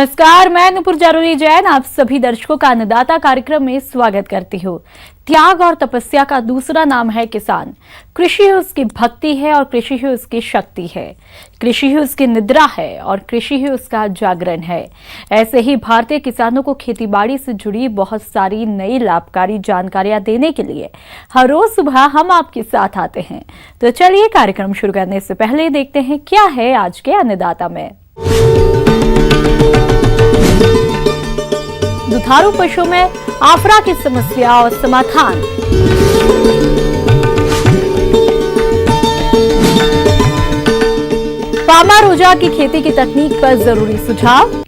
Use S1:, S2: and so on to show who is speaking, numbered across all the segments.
S1: नमस्कार, मैं नुपुर जरूरी जैन आप सभी दर्शकों का अन्नदाता कार्यक्रम में स्वागत करती हूँ। त्याग और तपस्या का दूसरा नाम है किसान। कृषि ही उसकी भक्ति है और कृषि ही उसकी शक्ति है। कृषि ही उसकी निद्रा है और कृषि ही उसका जागरण है। ऐसे ही भारतीय किसानों को खेतीबाड़ी से जुड़ी बहुत सारी नई लाभकारी जानकारियां देने के लिए हर रोज सुबह हम आपके साथ आते हैं। तो चलिए कार्यक्रम शुरू करने से पहले देखते हैं क्या है आज के अन्नदाता में। दुधारू पशु में आफरा की समस्या और समाधान। पामारोजा की खेती की तकनीक पर जरूरी सुझाव।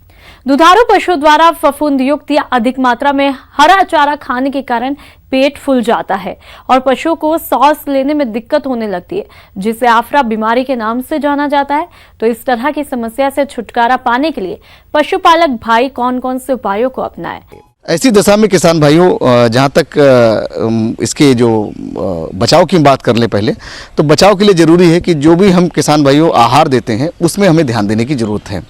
S1: दुधारू पशु द्वारा फफूंद युक्त या अधिक मात्रा में हरा चारा खाने के कारण पेट फूल जाता है और पशुओं को सांस लेने में दिक्कत होने लगती है, जिसे आफरा बीमारी के नाम से जाना जाता है। तो इस तरह की समस्या से छुटकारा पाने के लिए पशुपालक भाई कौन कौन से उपायों को अपनाएं?
S2: ऐसी दशा में किसान भाइयों, जहाँ तक इसके जो बचाव की बात कर ले पहले, तो बचाव के लिए ज़रूरी है कि जो भी हम किसान भाइयों आहार देते हैं उसमें हमें ध्यान देने की ज़रूरत है।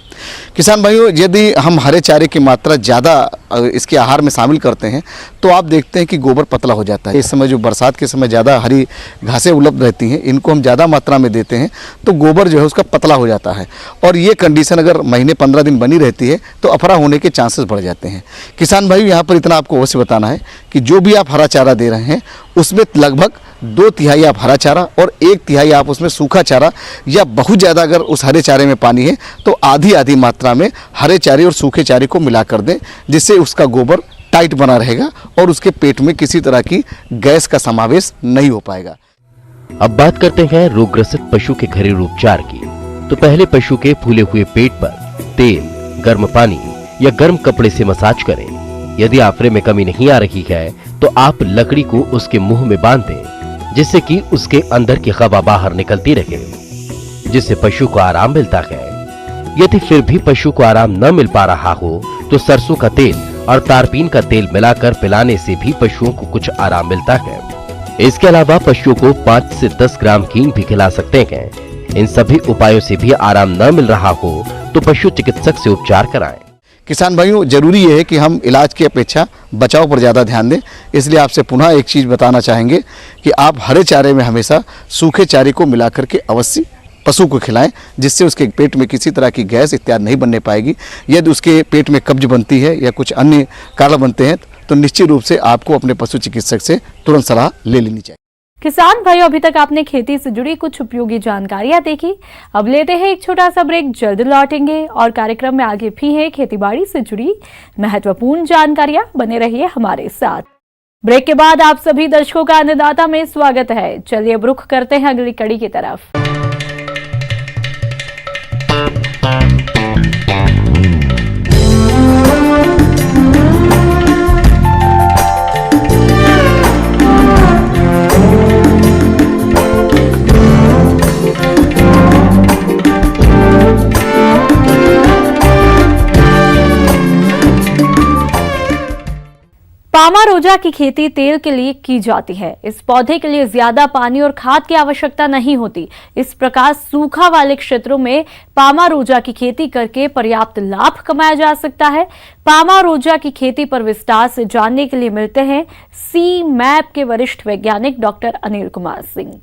S2: किसान भाइयों, यदि हम हरे चारे की मात्रा ज़्यादा इसके आहार में शामिल करते हैं तो आप देखते हैं कि गोबर पतला हो जाता है। इस समय जो बरसात के समय ज़्यादा हरी घासें उपलब्ध रहती हैं, इनको हम ज़्यादा मात्रा में देते हैं तो गोबर जो है उसका पतला हो जाता है और ये कंडीशन अगर महीने 15 दिन बनी रहती है तो अफरा होने के चांसेस बढ़ जाते हैं। किसान भाई, यहाँ पर इतना आपको अवश्य बताना है कि जो भी आप हरा चारा दे रहे हैं उसमें लगभग 2/3 आप हरा चारा और 1/3 आप उसमें सूखा चारा, या बहुत ज़्यादा अगर उस हरे चारे में पानी है तो आधी मात्रा में हरे चारे और सूखे चारे को मिला कर दें, जिससे उसका गोबर टाइट बना रहेगा और उसके पेट में किसी तरह की गैस का समावेश नहीं हो पाएगा।
S3: अब बात करते हैं रोगग्रसित पशु के घरेलू उपचार की। तो पहले पशु के फूले हुए पेट पर तेल, गर्म पानी या गर्म कपड़े से मसाज करें। यदि आफरे में कमी नहीं आ रही है तो आप लकड़ी को उसके मुंह में बांध दें, जिससे कि उसके अंदर की हवा बाहर निकलती रहे, जिससे पशु को आराम मिलता है। यदि फिर भी पशु को आराम न मिल पा रहा हो तो सरसों का तेल और तारपीन का तेल मिलाकर पिलाने से भी पशुओं को कुछ आराम मिलता है। इसके अलावा पशुओं को 5 से 10 ग्राम हींग भी खिला सकते हैं। इन सभी उपायों से भी आराम न मिल रहा हो तो पशु चिकित्सक से उपचार कराएं।
S2: किसान भाइयों, जरूरी है कि हम इलाज की अपेक्षा बचाव पर ज़्यादा ध्यान दें। इसलिए आपसे पुनः एक चीज़ बताना चाहेंगे कि आप हरे चारे में हमेशा सूखे चारे को मिला करके अवश्य पशु को खिलाएं, जिससे उसके पेट में किसी तरह की गैस इत्यादि नहीं बनने पाएगी। यदि उसके पेट में कब्ज बनती है या कुछ अन्य कारण बनते हैं तो निश्चित रूप से आपको अपने पशु चिकित्सक से तुरंत सलाह ले लेनी चाहिए।
S1: किसान भाइयों, अभी तक आपने खेती से जुड़ी कुछ उपयोगी जानकारियां देखी। अब लेते हैं एक छोटा सा ब्रेक, जल्द लौटेंगे और कार्यक्रम में आगे भी है खेतीबाड़ी से जुड़ी महत्वपूर्ण जानकारियां। बने रहिए हमारे साथ। ब्रेक के बाद आप सभी दर्शकों का अन्नदाता में स्वागत है। चलिए अब रुख करते हैं अगली कड़ी की तरफ। पामारोजा की खेती तेल के लिए की जाती है। इस पौधे के लिए ज्यादा पानी और खाद की आवश्यकता नहीं होती। इस प्रकार सूखा वाले क्षेत्रों में पामारोजा की खेती करके पर्याप्त लाभ कमाया जा सकता है। पामारोजा की खेती पर विस्तार से जानने के लिए मिलते हैं सी मैप के वरिष्ठ वैज्ञानिक डॉक्टर अनिल कुमार सिंह।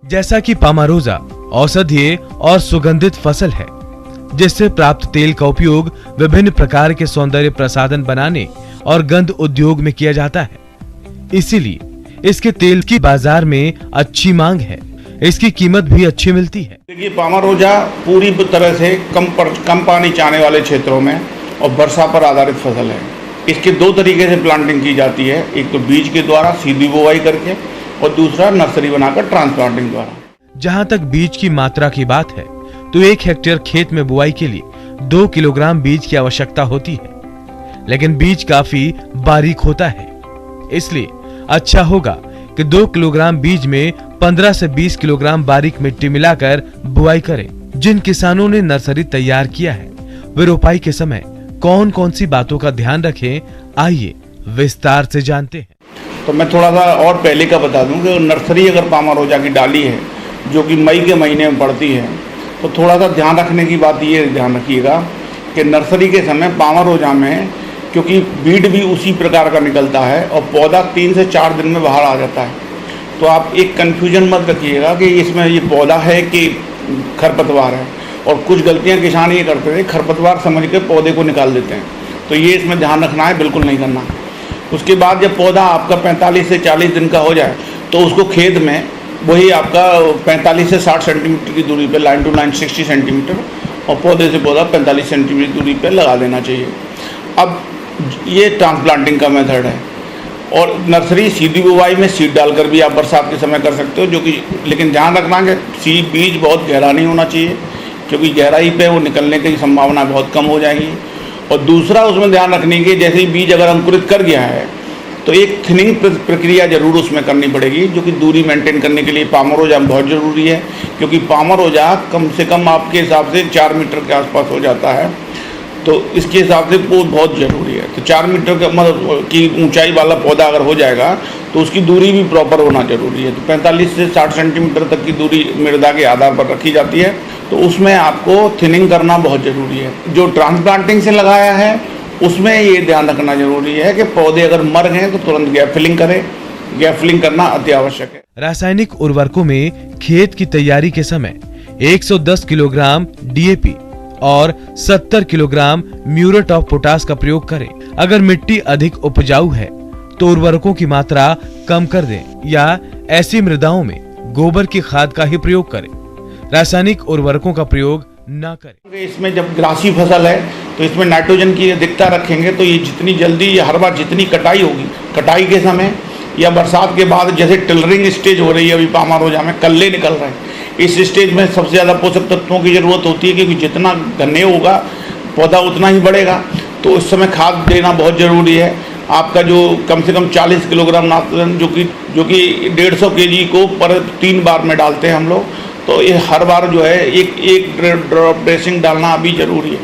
S4: जैसा कि पामारोजा औषधीय और सुगंधित फसल है, जिससे प्राप्त तेल का उपयोग विभिन्न प्रकार के सौंदर्य प्रसाधन बनाने और गंध उद्योग में किया जाता है। इसीलिए इसके तेल की बाजार में अच्छी मांग है। इसकी कीमत भी अच्छी मिलती है।
S5: देखिए, पामारोजा पूरी तरह से कम पानी चाहने वाले क्षेत्रों में और वर्षा पर आधारित फसल है। इसके 2 तरीके से प्लांटिंग की जाती है, एक तो बीज के द्वारा सीधी बुवाई करके और दूसरा नर्सरी बनाकर ट्रांसप्लांटिंग द्वारा।
S4: जहां तक बीज की मात्रा की बात है तो 1 हेक्टेयर खेत में बुआई के लिए 2 किलोग्राम बीज की आवश्यकता होती है, लेकिन बीज काफी बारीक होता है। इसलिए अच्छा होगा कि 2 किलोग्राम बीज में 15 से 20 किलोग्राम बारीक मिट्टी मिलाकर बुआई करें। जिन किसानों ने नर्सरी तैयार किया है वे रोपाई के समय कौन कौन सी बातों का ध्यान रखें, आइए विस्तार से जानते हैं।
S5: तो मैं थोड़ा सा और पहले का बता दूं कि नर्सरी अगर पामा रोजा की डाली है जो कि मई के महीने में पड़ती है, तो थोड़ा सा ध्यान रखने की बात ये ध्यान रखिएगा कि नर्सरी के समय पामा रोजा में, क्योंकि बीड भी उसी प्रकार का निकलता है और पौधा 3 से 4 दिन में बाहर आ जाता है, तो आप एक कन्फ्यूजन मत रखिएगा कि इसमें ये पौधा है कि खरपतवार है। और कुछ गलतियां किसान ये करते थे, खरपतवार समझ के पौधे को निकाल देते हैं, तो ये इसमें ध्यान रखना है, बिल्कुल नहीं करना। उसके बाद जब पौधा आपका 45 से 40 दिन का हो जाए तो उसको खेत में वही आपका 45 से 60 सेंटीमीटर की दूरी पे, लाइन टू लाइन 60 सेंटीमीटर और पौधे से पौधा 45 सेंटीमीटर दूरी पे लगा देना चाहिए। अब ये ट्रांसप्लांटिंग का मेथड है। और नर्सरी सीधी बुवाई में सीड डालकर भी आप बरसात के समय कर सकते हो, जो कि लेकिन ध्यान रखना कि सीड बीज बहुत गहरा नहीं होना चाहिए, क्योंकि गहराई पे वो निकलने की संभावना बहुत कम हो जाएगी। और दूसरा उसमें ध्यान रखने की, जैसे ही बीज अगर अंकुरित कर गया है तो एक थिनिंग प्रक्रिया जरूर उसमें करनी पड़ेगी, जो कि दूरी मेंटेन करने के लिए पामा रोजा बहुत ज़रूरी है, क्योंकि पामा रोजा कम से कम आपके हिसाब से 4 मीटर के आसपास हो जाता है, तो इसके हिसाब से वो बहुत ज़रूरी है। तो 4 मीटर का मतलब की ऊंचाई वाला पौधा अगर हो जाएगा तो उसकी दूरी भी प्रॉपर होना जरूरी है। तो 45 से 60 सेंटीमीटर तक की दूरी मृदा के आधार पर रखी जाती है, तो उसमें आपको थिनिंग करना बहुत ज़रूरी है। जो ट्रांसप्लांटिंग से लगाया है उसमें ये ध्यान रखना जरूरी है कि पौधे अगर मर गए तो तुरंत गैप फिलिंग करें, गैप फिलिंग करना अति आवश्यक है।
S4: रासायनिक उर्वरकों में खेत की तैयारी के समय 110 किलोग्राम डीएपी और 70 किलोग्राम म्यूरेट ऑफ पोटाश का प्रयोग करें। अगर मिट्टी अधिक उपजाऊ है तो उर्वरकों की मात्रा कम कर दें या ऐसी मृदाओं में गोबर की खाद का ही प्रयोग करें, रासायनिक उर्वरकों का प्रयोग न करें।
S5: इसमें जब ग्रासी फसल है तो इसमें नाइट्रोजन की अधिकता रखेंगे तो ये जितनी जल्दी या हर बार जितनी कटाई होगी, कटाई के समय या बरसात के बाद, जैसे टिलरिंग स्टेज हो रही है अभी पामा रोजा में, कल्ले निकल रहे हैं, इस स्टेज में सबसे ज़्यादा पोषक तत्वों की ज़रूरत होती है, क्योंकि जितना घने होगा पौधा उतना ही बढ़ेगा। तो उस समय खाद देना बहुत ज़रूरी है। आपका जो कम से कम 40 किलोग्राम नाइट्रोजन जो कि 150 केजी को पर 3 बार में डालते हैं हम लोग, तो ये हर बार जो है एक ड्रॉप ड्रेसिंग डालना अभी ज़रूरी है,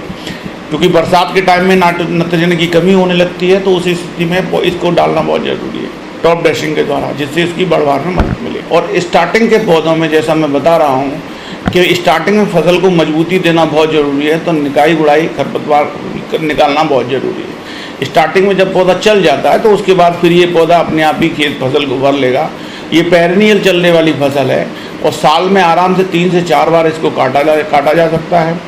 S5: क्योंकि बरसात के टाइम में नाइट्रोजन की कमी होने लगती है, तो उस स्थिति में इसको डालना बहुत ज़रूरी है टॉप ड्रेसिंग के द्वारा, जिससे इसकी बढ़वार में मदद मिले। और स्टार्टिंग के पौधों में जैसा मैं बता रहा हूँ कि स्टार्टिंग में फसल को मजबूती देना बहुत ज़रूरी है, तो निकाई गुड़ाई खरपतवार निकालना बहुत ज़रूरी है। स्टार्टिंग में जब पौधा चल जाता है तो उसके बाद फिर ये पौधा अपने आप ही खेत फसल को भर लेगा। ये पेरेनियल चलने वाली फसल है और साल में आराम से 3 से 4 बार इसको काटा जा सकता है।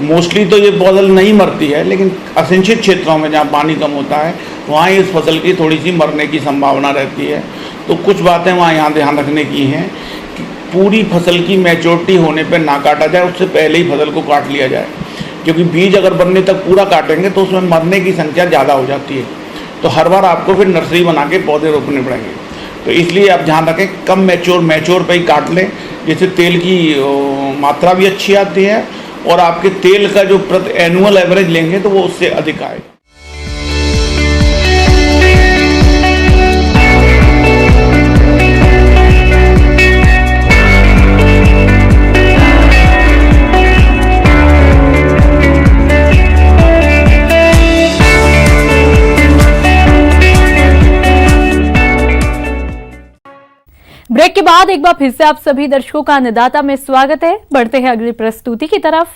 S5: मोस्टली तो ये फसल नहीं मरती है, लेकिन असिंचित क्षेत्रों में जहाँ पानी कम होता है वहाँ इस फसल की थोड़ी सी मरने की संभावना रहती है। तो कुछ बातें वहाँ यहाँ ध्यान रखने की हैं कि पूरी फसल की मैच्योरिटी होने पर ना काटा जाए, उससे पहले ही फसल को काट लिया जाए, क्योंकि बीज अगर बनने तक पूरा काटेंगे तो उसमें मरने की संख्या ज़्यादा हो जाती है। तो हर बार आपको फिर नर्सरी बना के पौधे रोपने पड़ेंगे, तो इसलिए आप ध्यान रखें कम मैच्योर पे ही काट लें, जिससे तेल की मात्रा भी अच्छी आती है और आपके तेल का जो प्रति एनुअल एवरेज लेंगे तो वो उससे अधिक आएगा।
S1: ब्रेक के बाद एक बार फिर से आप सभी दर्शकों का अन्नदाता में स्वागत है। बढ़ते हैं अगली प्रस्तुति की तरफ।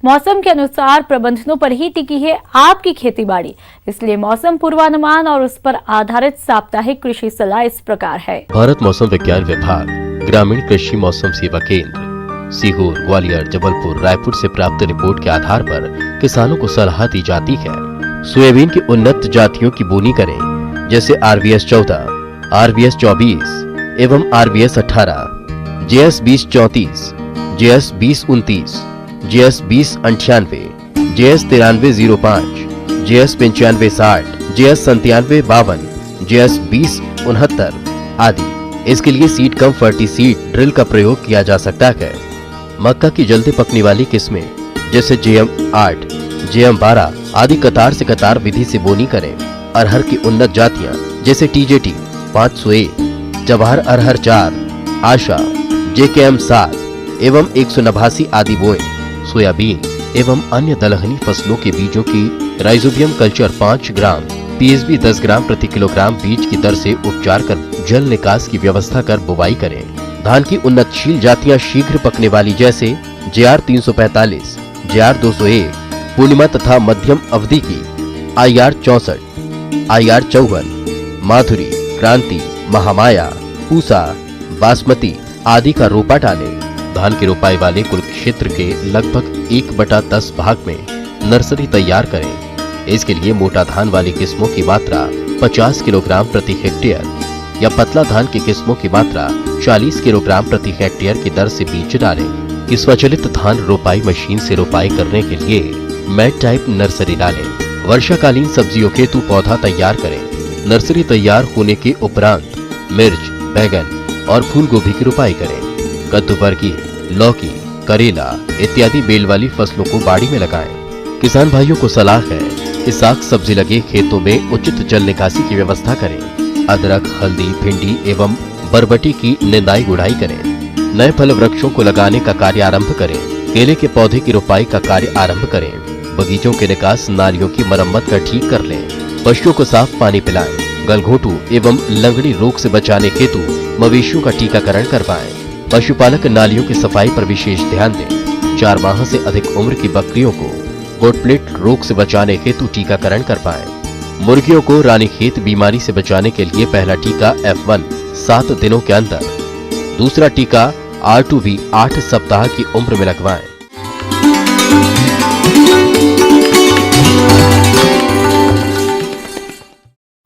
S1: मौसम के अनुसार प्रबंधनों पर ही टिकी है आपकी खेतीबाड़ी, इसलिए मौसम पूर्वानुमान और उस पर आधारित साप्ताहिक कृषि सलाह इस प्रकार है।
S3: भारत मौसम विज्ञान विभाग, ग्रामीण कृषि मौसम सेवा केंद्र, सीहोर, ग्वालियर, जबलपुर, रायपुर से प्राप्त रिपोर्ट के आधार पर किसानों को सलाह दी जाती है। सोयाबीन की उन्नत जातियों की बोनी करें, जैसे RVS 14, RVS 24 एवं RVS 18, JS 2034, JS 2029, JS 2098, JS 9305, JS 9560, JS 9752, JS 2069 आदि। इसके लिए सीड कम फर्टी सीड ड्रिल का प्रयोग किया जा सकता है। मक्का की जल्दी पकने वाली किस्में जैसे JM 8, JM12 आदि कतार से कतार विधि से बोनी करें। अरहर की उन्नत जातियां जैसे TJT 500A, जवाहर अरहर 4, आशा, JKM 7 एवं 189 आदि बोए। सोयाबीन एवं अन्य दलहनी फसलों के बीजों की राइजोबियम कल्चर 5 ग्राम, PSB 10 ग्राम प्रति किलोग्राम बीज की दर से उपचार कर जल निकास की व्यवस्था कर बुवाई करें। धान की उन्नतशील जातियां शीघ्र पकने वाली जैसे JR 345, JR 201, पूर्णिमा तथा मध्यम अवधि की IR 64, IR 54, माधुरी, क्रांति, महामाया, पूसा, बासमती आदि का रोपा डालें। धान की रोपाई वाले कुल क्षेत्र के लगभग 1/10 भाग में नर्सरी तैयार करें। इसके लिए मोटा धान वाली किस्मों की मात्रा 50 किलोग्राम प्रति हेक्टेयर या पतला धान की किस्मों की मात्रा 40 किलोग्राम प्रति हेक्टेयर की दर से बीज डालें। कि स्वचालित धान रोपाई मशीन से रोपाई करने के लिए मैट टाइप नर्सरी डालें। वर्षाकालीन सब्जियों के हेतु पौधा तैयार करें। नर्सरी तैयार होने के उपरांत मिर्च, बैगन और फूल गोभी की रोपाई करें। कद्दू वर्गीय, लौकी, करेला इत्यादि बेल वाली फसलों को बाड़ी में लगाएं। किसान भाइयों को सलाह है कि साग सब्जी लगे खेतों में उचित जल निकासी की व्यवस्था करें। अदरक, हल्दी, भिंडी एवं बरबटी की निंदाई गुड़ाई करें। नए फल वृक्षों को लगाने का कार्य आरंभ करें। केले के पौधे की रोपाई का कार्य आरंभ करें। बगीचों के निकास नालियों की मरम्मत कर ठीक कर लें। पशुओं को साफ पानी पिलाएं। गलघोटू एवं लंगड़ी रोग से बचाने हेतु मवेशियों का टीकाकरण करवाएं। पशुपालक नालियों की सफाई पर विशेष ध्यान दें। 4 माह से अधिक उम्र की बकरियों को गोटप्लेट रोग से बचाने हेतु टीकाकरण करवाएं। मुर्गियों को रानीखेत बीमारी से बचाने के लिए पहला टीका F1 7 दिनों के अंदर, दूसरा टीका R2V 8 सप्ताह की उम्र में लगवाएं।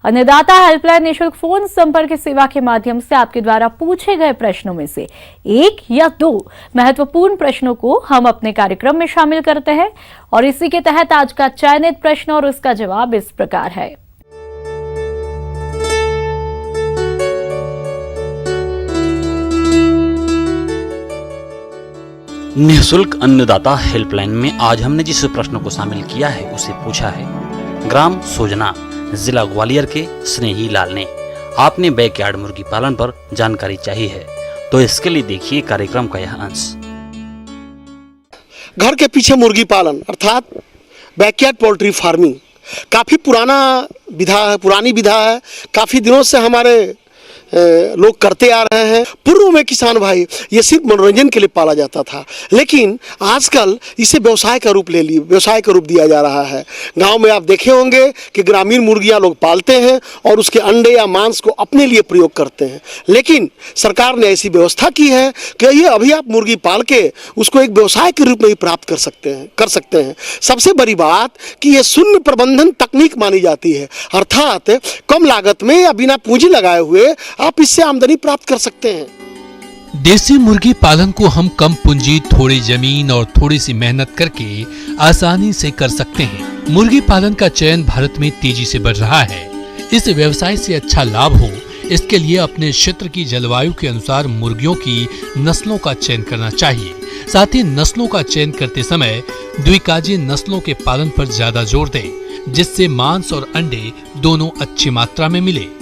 S1: अन्नदाता हेल्पलाइन निशुल्क फोन संपर्क सेवा के माध्यम से आपके द्वारा पूछे गए प्रश्नों में से 1 या 2 महत्वपूर्ण प्रश्नों को हम अपने कार्यक्रम में शामिल करते हैं और इसी के तहत आज का चयनित प्रश्न और उसका जवाब इस प्रकार है।
S6: निःशुल्क अन्नदाता हेल्पलाइन में आज हमने जिस प्रश्न को शामिल किया है उसे पूछा है ग्राम सोजना, जिला ग्वालियर के स्नेही लाल ने। आपने बैकयार्ड मुर्गी पालन पर जानकारी चाहिए है तो इसके लिए देखिए कार्यक्रम का यह अंश।
S7: घर के पीछे मुर्गी पालन अर्थात बैकयार्ड पोल्ट्री फार्मिंग काफ़ी पुरानी विधा है। काफ़ी दिनों से हमारे लोग करते आ रहे हैं। पूर्व में किसान भाई ये सिर्फ मनोरंजन के लिए पाला जाता था, लेकिन आजकल इसे व्यवसाय का रूप दिया जा रहा है। गांव में आप देखे होंगे कि ग्रामीण मुर्गियां लोग पालते हैं और उसके अंडे या मांस को अपने लिए प्रयोग करते हैं, लेकिन सरकार ने ऐसी व्यवस्था की है कि ये अभी आप मुर्गी पाल के उसको एक व्यवसाय के रूप में भी प्राप्त कर सकते हैं। सबसे बड़ी बात कि ये शून्य प्रबंधन तकनीक मानी जाती है, अर्थात कम लागत में या बिना पूंजी लगाए हुए आप इससे आमदनी प्राप्त कर सकते हैं।
S8: देसी मुर्गी पालन को हम कम पूंजी, थोड़ी जमीन और थोड़ी सी मेहनत करके आसानी से कर सकते हैं। मुर्गी पालन का चयन भारत में तेजी से बढ़ रहा है। इस व्यवसाय से अच्छा लाभ हो, इसके लिए अपने क्षेत्र की जलवायु के अनुसार मुर्गियों की नस्लों का चयन करना चाहिए। साथ ही नस्लों का चयन करते समय द्विकाजी नस्लों के पालन पर ज्यादा जोर दें, जिससे मांस और अंडे दोनों अच्छी मात्रा में मिले।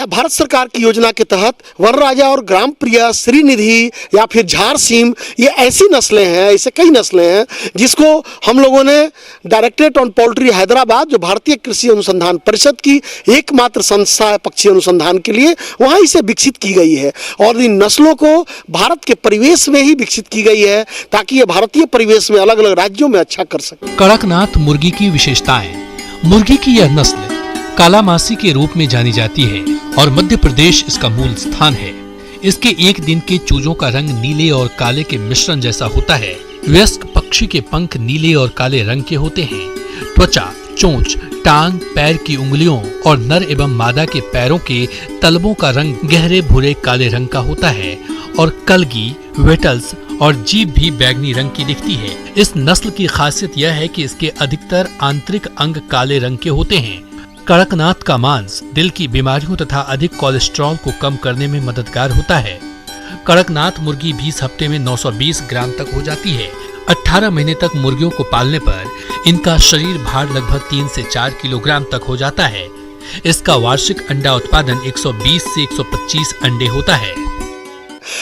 S7: भारत सरकार की योजना के तहत वरराजा और ग्राम प्रिया, श्रीनिधि या फिर झारसीम, ये ऐसी नस्लें हैं, ऐसे कई नस्लें हैं जिसको हम लोगों ने डायरेक्टरेट ऑन पोल्ट्री हैदराबाद, जो भारतीय कृषि अनुसंधान परिषद की एकमात्र संस्था है पक्षी अनुसंधान के लिए, वहाँ इसे विकसित की गई है और इन नस्लों को भारत के परिवेश में ही विकसित की गई है ताकि ये भारतीय परिवेश में अलग अलग राज्यों में अच्छा कर सके।
S8: कड़कनाथ मुर्गी की विशेषताएं। मुर्गी की यह नस्ल कालामासी के रूप में जानी जाती है और मध्य प्रदेश इसका मूल स्थान है। इसके एक दिन के चूजों का रंग नीले और काले के मिश्रण जैसा होता है। वयस्क पक्षी के पंख नीले और काले रंग के होते हैं। त्वचा, चोंच, टांग, पैर की उंगलियों और नर एवं मादा के पैरों के तलवों का रंग गहरे भूरे काले रंग का होता है और कलगी, वेटल्स और जीभ भी बैगनी रंग की दिखती है। इस नस्ल की खासियत यह है कि इसके अधिकतर आंतरिक अंग काले रंग के होते हैं। कड़कनाथ का मांस दिल की बीमारियों तथा अधिक कोलेस्ट्रॉल को कम करने में मददगार होता है। कड़कनाथ मुर्गी 20 हफ्ते में 920 ग्राम तक हो जाती है। 18 महीने तक मुर्गियों को पालने पर इनका शरीर भार लगभग 3 से 4 किलोग्राम तक हो जाता है। इसका वार्षिक अंडा उत्पादन 120 से 125 अंडे होता है।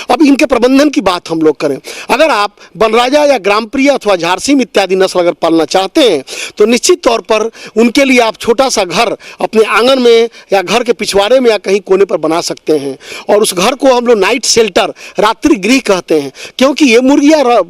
S7: अब इनके प्रबंधन की बात हम लोग करें, अगर आप बनराजा या ग्रामप्रिय अथवा झारसीम इत्यादि नस्ल अगर पालना चाहते हैं तो निश्चित तौर पर उनके लिए आप छोटा सा घर अपने आंगन में या घर के पिछवाड़े में या कहीं कोने पर बना सकते हैं। और उस घर को हम लोग नाइट शेल्टर, रात्रि गृह कहते हैं, क्योंकि ये मुर्गियाँ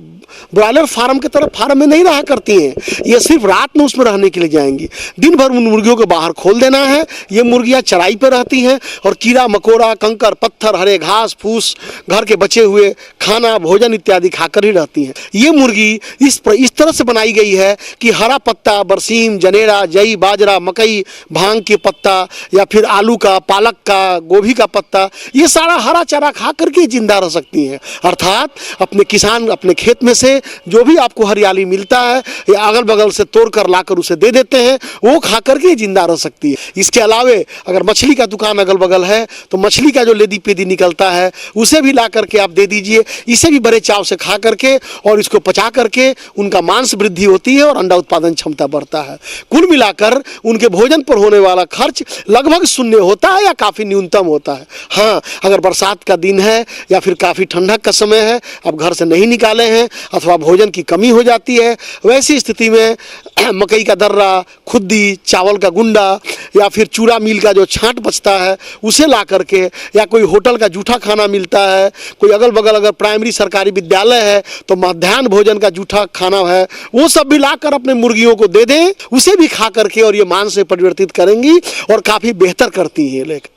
S7: ब्रॉयलर फार्म की तरह फार्म में नहीं रहा करती हैं। ये सिर्फ रात में उसमें रहने के लिए जाएंगी। दिन भर उन मुर्गियों को बाहर खोल देना है। ये मुर्गियां चराई पर रहती हैं और कीड़ा मकोड़ा, कंकर पत्थर, हरे घास फूस, घर के बचे हुए खाना भोजन इत्यादि खाकर ही रहती हैं। ये मुर्गी इस तरह से बनाई गई है कि हरा पत्ता, बरसीम, जनेरा, जई, बाजरा, मकई, भांग के पत्ता या फिर आलू का, पालक का, गोभी का पत्ता, ये सारा हरा चारा खा करके जिंदा रह सकती हैं। अर्थात अपने किसान अपने खेत में से जो भी आपको हरियाली मिलता है या अगल बगल से तोड़ कर लाकर उसे दे देते हैं, वो खा करके जिंदा रह सकती है। इसके अलावे अगर मछली का दुकान अगल बगल है तो मछली का जो लेदी पेदी निकलता है उसे भी ला करके आप दे दीजिए। इसे भी बड़े चाव से खा करके और इसको पचा करके उनका मांस वृद्धि होती है और अंडा उत्पादन क्षमता बढ़ता है। कुल मिलाकर उनके भोजन पर होने वाला खर्च लगभग शून्य होता है या काफ़ी न्यूनतम होता है। हाँ, अगर बरसात का दिन है या फिर काफ़ी ठंडक का समय है, अब घर से नहीं निकाले हैं अथवा भोजन की कमी हो जाती है, वैसी स्थिति में मकई का दर्रा, खुद्दी, चावल का गुंडा या फिर चूड़ा मिल का जो छांट बचता है उसे ला करके, या कोई होटल का जूठा खाना मिलता है, कोई अगल बगल अगर प्राइमरी सरकारी विद्यालय है तो मध्याह्न भोजन का जूठा खाना है, वो सब भी लाकर अपने मुर्गियों को दे दें, उसे भी खा करके और ये मांस से परिवर्तित करेंगी और काफ़ी बेहतर करती है। लेकिन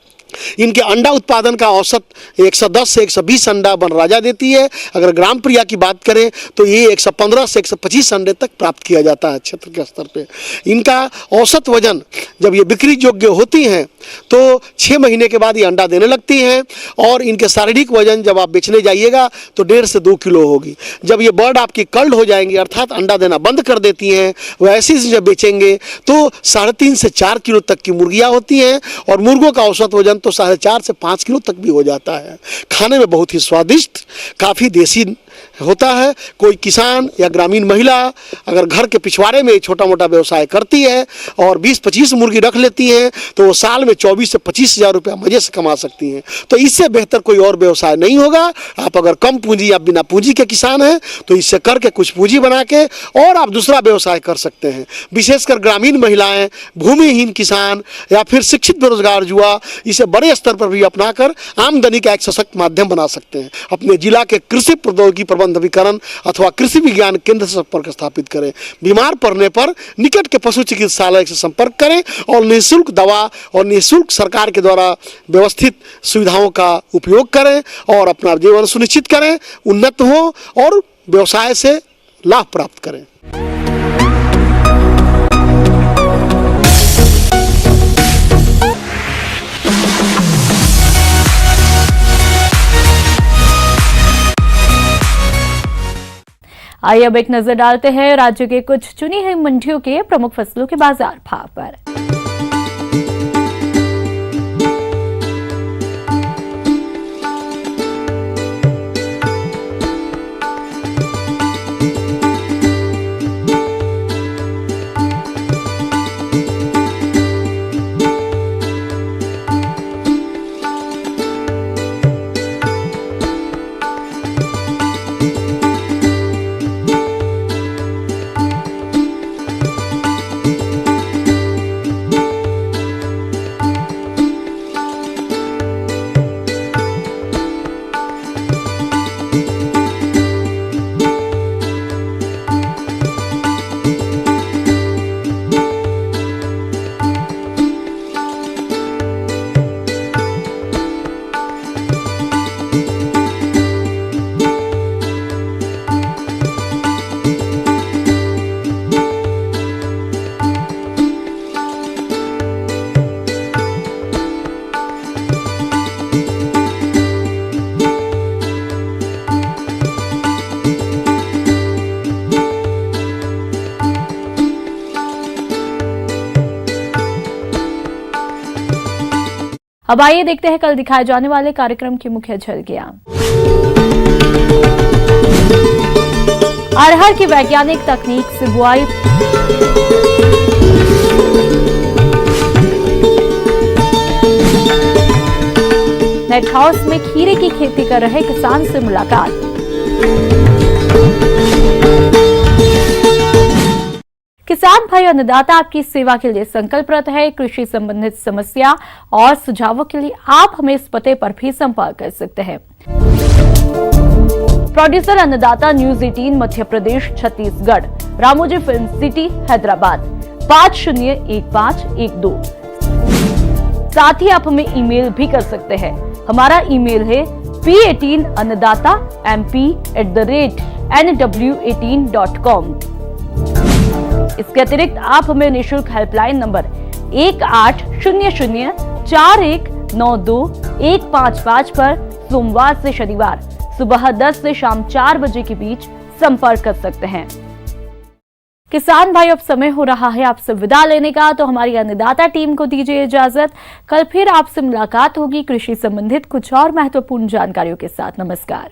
S7: इनके अंडा उत्पादन का औसत 110 से 120 अंडा बनराजा देती है। अगर ग्राम प्रिया की बात करें तो ये 115 से 125 अंडे तक प्राप्त किया जाता है क्षेत्र के स्तर पे। इनका औसत वजन जब ये बिक्री योग्य होती हैं तो 6 महीने के बाद ये अंडा देने लगती हैं और इनके शारीरिक वजन जब आप बेचने जाइएगा तो 1.5 से 2 किलो होगी। जब ये बर्ड आपकी कल्ड हो जाएंगी अर्थात अंडा देना बंद कर देती हैं, वैसे ही जब बेचेंगे तो 3.5 से 4 किलो तक की मुर्गियाँ होती हैं और मुर्गों का औसत वजन तो 4.5 से 5 किलो तक भी हो जाता है। खाने में बहुत ही स्वादिष्ट, काफ़ी देसी होता है। कोई किसान या ग्रामीण महिला अगर घर के पिछवाड़े में छोटा मोटा व्यवसाय करती है और 20-25 मुर्गी रख लेती हैं तो वो साल में 24 से 25 हज़ार रुपया मजे से कमा सकती हैं। तो इससे बेहतर कोई और व्यवसाय नहीं होगा। आप अगर कम पूंजी या बिना पूंजी के किसान हैं तो इससे करके कुछ पूंजी बना के और आप दूसरा व्यवसाय कर सकते हैं। विशेषकर ग्रामीण महिलाएं, भूमिहीन किसान या फिर शिक्षित बेरोजगार युवा इसे बड़े स्तर पर भी अपनाकर आमदनी का एक सशक्त माध्यम बना सकते हैं। अपने जिला के कृषि प्रौद्योगिकी प्रबंध विकरण अथवा कृषि विज्ञान केंद्र से संपर्क स्थापित करें। बीमार पड़ने पर निकट के पशु चिकित्सालय से संपर्क करें और निःशुल्क दवा और निःशुल्क सरकार के द्वारा व्यवस्थित सुविधाओं का उपयोग करें और अपना जीवन सुनिश्चित करें, उन्नत हो और व्यवसाय से लाभ प्राप्त करें।
S1: आइए अब एक नजर डालते हैं राज्य के कुछ चुनी हुई मंडियों के प्रमुख फसलों के बाजार भाव पर। अब आइए देखते हैं कल दिखाए जाने वाले कार्यक्रम की मुख्य झलकियां। अरहर की वैज्ञानिक तकनीक से बुआई, नेट हाउस में खीरे की खेती कर रहे किसान से मुलाकात। किसान भाई और अन्नदाता आपकी सेवा के लिए संकल्परत है। कृषि संबंधित समस्या और सुझावों के लिए आप हमें इस पते पर भी संपर्क कर सकते हैं। प्रोड्यूसर अन्नदाता, news 18 Madhya Pradesh Chhattisgarh, Ramoji film city Hyderabad 501512। साथ ही आप हमें ईमेल भी कर सकते हैं। हमारा ईमेल है p18annadatamp@nw18.com। इसके अतिरिक्त आप हमें निःशुल्क हेल्पलाइन नंबर 180041921555 पर सोमवार से शनिवार सुबह 10 से शाम 4 बजे के बीच संपर्क कर सकते हैं। किसान भाई, अब समय हो रहा है आपसे विदा लेने का, तो हमारी अन्नदाता टीम को दीजिए इजाजत। कल फिर आपसे मुलाकात होगी कृषि संबंधित कुछ और महत्वपूर्ण जानकारियों के साथ। नमस्कार।